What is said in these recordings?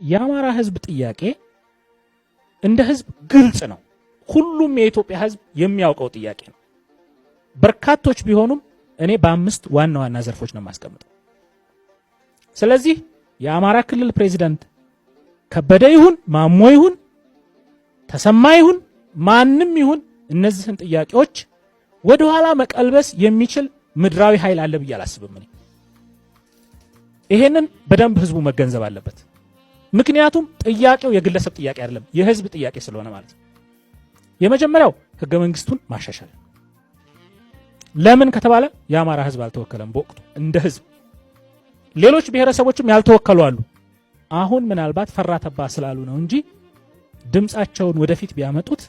የአማራ ህዝብ ጥያቄ እንደ ህዝብ ግልጽ ነው። ሁሉም የኢትዮጵያ ህዝብ የሚያውቀው ጥያቄ ነው። በርካቶች ቢሆኑም እኔ በአምስት ዋና ዋና ዘርፎች ነው ማስቀምጠው። ስለዚህ የአማራ ክልል ፕሬዝዳንት ከበደ ይሁን ማሞ ይሁን ተሰማ ይሁን ማንም ይሁን እነዚህን ጥያቄዎች ወደ ኋላ መቀልበስ የሚችል ምድራዊ ኃይል አለ ብዬ አላስብም። ይሄንን በደንብ ህዝቡ መገንዘብ አለበት። ምክንያቱም ጥያቄው የግለሰብ ጥያቄ አይደለም፣ የህዝብ ጥያቄ ስለሆነ ማለት ነው። የመጀመሪያው ህገ መንግስቱን ማሻሻል። ለምን ከተባለ የአማራ ህዝብ አልተወከለም በወቅቱ እንደ ህዝብ። ሌሎች ብሔረሰቦችም ያልተወከሉ አሉ። አሁን ምናልባት ፈራተባ ስላሉ ነው እንጂ ድምጻቸውን ወደፊት ቢያመጡት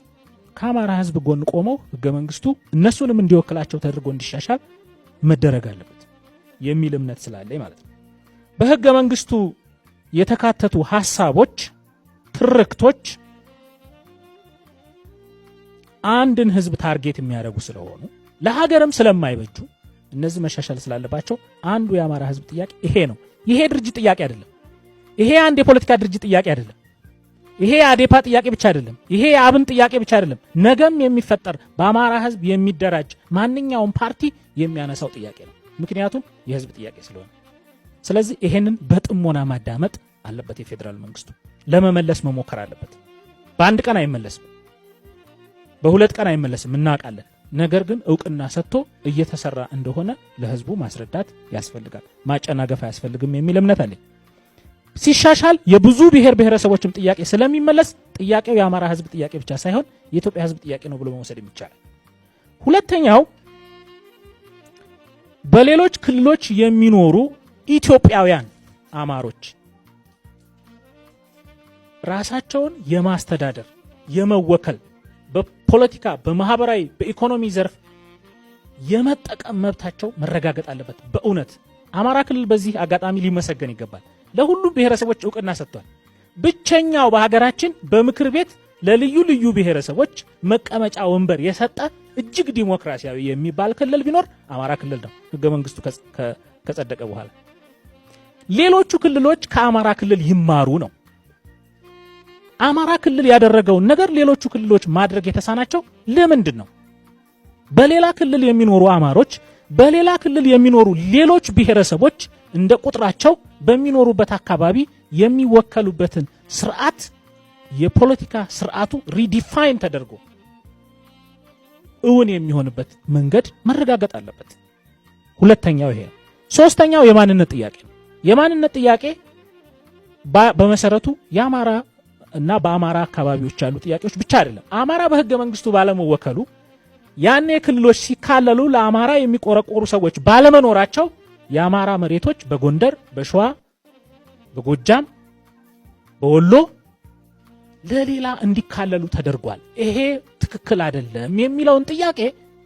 ከአማራ ህዝብ ጎን ቆመው ህገ መንግስቱ እነሱንም እንዲወክላቸው ተደርጎ እንዲሻሻል መደረግ አለበት የሚል እምነት ስላለኝ ማለት ነው። በህገ መንግስቱ የተካተቱ ሐሳቦች፣ ትርክቶች አንድን ህዝብ ታርጌት የሚያደርጉ ስለሆኑ ለሀገርም ስለማይበጁ እነዚህ መሻሻል ስላለባቸው አንዱ የአማራ ህዝብ ጥያቄ ይሄ ነው። ይሄ ድርጅት ጥያቄ አይደለም። ይሄ አንድ የፖለቲካ ድርጅት ጥያቄ አይደለም። ይሄ የአዴፓ ጥያቄ ብቻ አይደለም። ይሄ የአብን ጥያቄ ብቻ አይደለም። ነገም የሚፈጠር በአማራ ህዝብ የሚደራጅ ማንኛውም ፓርቲ የሚያነሳው ጥያቄ ነው። ምክንያቱም የህዝብ ጥያቄ ስለሆነ። ስለዚህ ይሄንን በጥሞና ማዳመጥ አለበት። የፌደራል መንግስቱ ለመመለስ መሞከር አለበት። በአንድ ቀን አይመለስም፣ በሁለት ቀን አይመለስም እናውቃለን። ነገር ግን እውቅና ሰጥቶ እየተሰራ እንደሆነ ለህዝቡ ማስረዳት ያስፈልጋል። ማጨናገፍ አያስፈልግም የሚል እምነት አለኝ። ሲሻሻል የብዙ ብሔር ብሔረሰቦችም ጥያቄ ስለሚመለስ ጥያቄው የአማራ ህዝብ ጥያቄ ብቻ ሳይሆን የኢትዮጵያ ህዝብ ጥያቄ ነው ብሎ መውሰድ ይቻላል። ሁለተኛው በሌሎች ክልሎች የሚኖሩ ኢትዮጵያውያን አማሮች ራሳቸውን የማስተዳደር የመወከል በፖለቲካ በማህበራዊ በኢኮኖሚ ዘርፍ የመጠቀም መብታቸው መረጋገጥ አለበት። በእውነት አማራ ክልል በዚህ አጋጣሚ ሊመሰገን ይገባል። ለሁሉም ብሔረሰቦች እውቅና ሰጥቷል። ብቸኛው በሀገራችን በምክር ቤት ለልዩ ልዩ ብሔረሰቦች መቀመጫ ወንበር የሰጠ እጅግ ዲሞክራሲያዊ የሚባል ክልል ቢኖር አማራ ክልል ነው፣ ህገ መንግስቱ ከጸደቀ በኋላ። ሌሎቹ ክልሎች ከአማራ ክልል ይማሩ ነው። አማራ ክልል ያደረገውን ነገር ሌሎቹ ክልሎች ማድረግ የተሳናቸው ለምንድን ነው? በሌላ ክልል የሚኖሩ አማሮች፣ በሌላ ክልል የሚኖሩ ሌሎች ብሔረሰቦች እንደ ቁጥራቸው በሚኖሩበት አካባቢ የሚወከሉበትን ስርዓት የፖለቲካ ስርዓቱ ሪዲፋይን ተደርጎ እውን የሚሆንበት መንገድ መረጋገጥ አለበት። ሁለተኛው ይሄ። ሶስተኛው የማንነት ጥያቄ ነው። የማንነት ጥያቄ በመሰረቱ የአማራ እና በአማራ አካባቢዎች ያሉ ጥያቄዎች ብቻ አይደለም። አማራ በህገ መንግስቱ ባለመወከሉ ያኔ ክልሎች ሲካለሉ ለአማራ የሚቆረቆሩ ሰዎች ባለመኖራቸው የአማራ መሬቶች በጎንደር፣ በሸዋ፣ በጎጃም፣ በወሎ ለሌላ እንዲካለሉ ተደርጓል። ይሄ ትክክል አይደለም የሚለውን ጥያቄ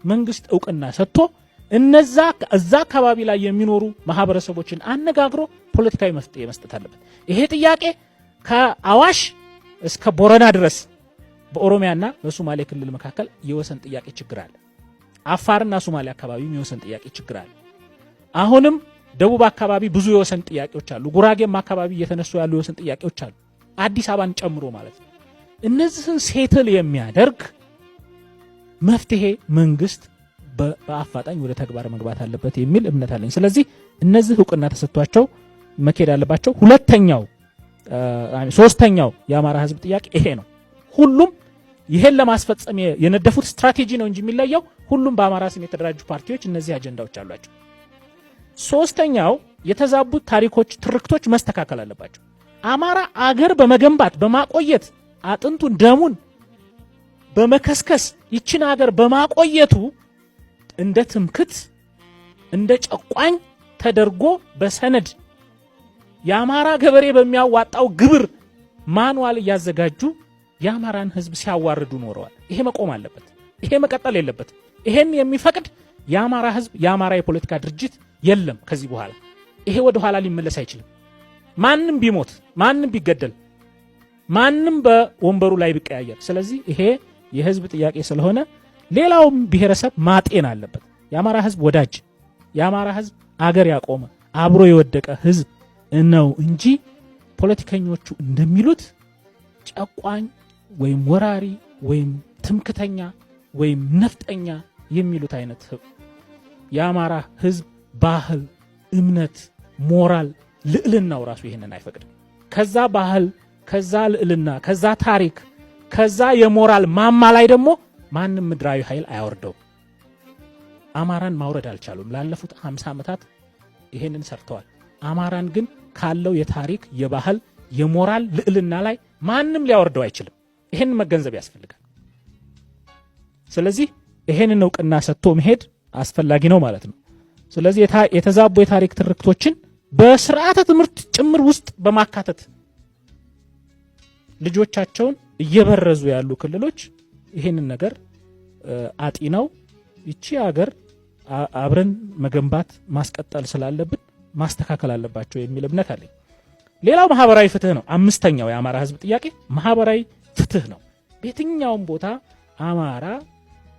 መንግስት እውቅና ሰጥቶ እዛ አካባቢ ላይ የሚኖሩ ማህበረሰቦችን አነጋግሮ ፖለቲካዊ መፍትሄ መስጠት አለበት። ይሄ ጥያቄ ከአዋሽ እስከ ቦረና ድረስ በኦሮሚያና በሶማሌ ክልል መካከል የወሰን ጥያቄ ችግር አለ። አፋርና ሶማሌ አካባቢ የወሰን ጥያቄ ችግር አለ። አሁንም ደቡብ አካባቢ ብዙ የወሰን ጥያቄዎች አሉ። ጉራጌም አካባቢ እየተነሱ ያሉ የወሰን ጥያቄዎች አሉ፣ አዲስ አበባን ጨምሮ ማለት ነው። እነዚህን ሴትል የሚያደርግ መፍትሄ መንግስት በአፋጣኝ ወደ ተግባር መግባት አለበት የሚል እምነት አለኝ። ስለዚህ እነዚህ እውቅና ተሰጥቷቸው መኬድ አለባቸው። ሶስተኛው የአማራ ህዝብ ጥያቄ ይሄ ነው። ሁሉም ይሄን ለማስፈጸም የነደፉት ስትራቴጂ ነው እንጂ የሚለየው ሁሉም በአማራ ስም የተደራጁ ፓርቲዎች እነዚህ አጀንዳዎች አሏቸው። ሶስተኛው የተዛቡት ታሪኮች፣ ትርክቶች መስተካከል አለባቸው። አማራ አገር በመገንባት በማቆየት አጥንቱን ደሙን በመከስከስ ይችን አገር በማቆየቱ እንደ ትምክት እንደ ጨቋኝ ተደርጎ በሰነድ የአማራ ገበሬ በሚያዋጣው ግብር ማንዋል እያዘጋጁ የአማራን ህዝብ ሲያዋርዱ ኖረዋል። ይሄ መቆም አለበት። ይሄ መቀጠል የለበት። ይሄን የሚፈቅድ የአማራ ህዝብ የአማራ የፖለቲካ ድርጅት የለም ከዚህ በኋላ። ይሄ ወደ ኋላ ሊመለስ አይችልም። ማንም ቢሞት፣ ማንም ቢገደል፣ ማንም በወንበሩ ላይ ቢቀያየር። ስለዚህ ይሄ የህዝብ ጥያቄ ስለሆነ ሌላውም ብሔረሰብ ማጤን አለበት። የአማራ ህዝብ ወዳጅ፣ የአማራ ህዝብ አገር ያቆመ አብሮ የወደቀ ህዝብ ነው እንጂ ፖለቲከኞቹ እንደሚሉት ጨቋኝ ወይም ወራሪ ወይም ትምክተኛ ወይም ነፍጠኛ የሚሉት አይነት የአማራ ህዝብ ባህል፣ እምነት፣ ሞራል፣ ልዕልናው ራሱ ይሄንን አይፈቅድም። ከዛ ባህል፣ ከዛ ልዕልና፣ ከዛ ታሪክ፣ ከዛ የሞራል ማማ ላይ ደግሞ ማንም ምድራዊ ኃይል አያወርደው። አማራን ማውረድ አልቻሉም። ላለፉት 50 ዓመታት ይሄንን ሰርተዋል። አማራን ግን ካለው የታሪክ የባህል የሞራል ልዕልና ላይ ማንም ሊያወርደው አይችልም። ይሄንን መገንዘብ ያስፈልጋል። ስለዚህ ይሄንን እውቅና ሰጥቶ መሄድ አስፈላጊ ነው ማለት ነው። ስለዚህ የተዛቡ የታሪክ ትርክቶችን በስርዓተ ትምህርት ጭምር ውስጥ በማካተት ልጆቻቸውን እየበረዙ ያሉ ክልሎች ይሄንን ነገር አጢነው ይቺ ሀገር አብረን መገንባት ማስቀጠል ስላለብን ማስተካከል አለባቸው የሚል እምነት አለኝ። ሌላው ማህበራዊ ፍትህ ነው። አምስተኛው የአማራ ህዝብ ጥያቄ ማህበራዊ ፍትህ ነው። በየትኛውም ቦታ አማራ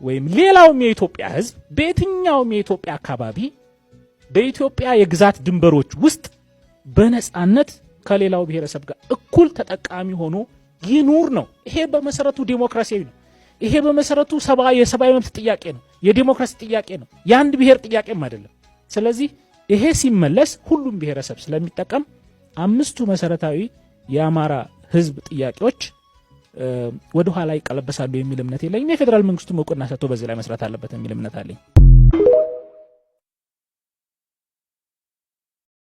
ወይም ሌላውም የኢትዮጵያ ህዝብ በየትኛውም የኢትዮጵያ አካባቢ በኢትዮጵያ የግዛት ድንበሮች ውስጥ በነጻነት ከሌላው ብሔረሰብ ጋር እኩል ተጠቃሚ ሆኖ ይኑር ነው። ይሄ በመሰረቱ ዲሞክራሲያዊ ነው። ይሄ በመሰረቱ የሰብአዊ መብት ጥያቄ ነው። የዲሞክራሲ ጥያቄ ነው። የአንድ ብሔር ጥያቄም አይደለም። ስለዚህ ይሄ ሲመለስ ሁሉም ብሔረሰብ ስለሚጠቀም አምስቱ መሰረታዊ የአማራ ህዝብ ጥያቄዎች ወደ ኋላ ይቀለበሳሉ የሚል እምነት የለኝም። የፌደራል መንግስቱ እውቅና ሰጥቶ በዚህ ላይ መስራት አለበት የሚል እምነት አለኝ።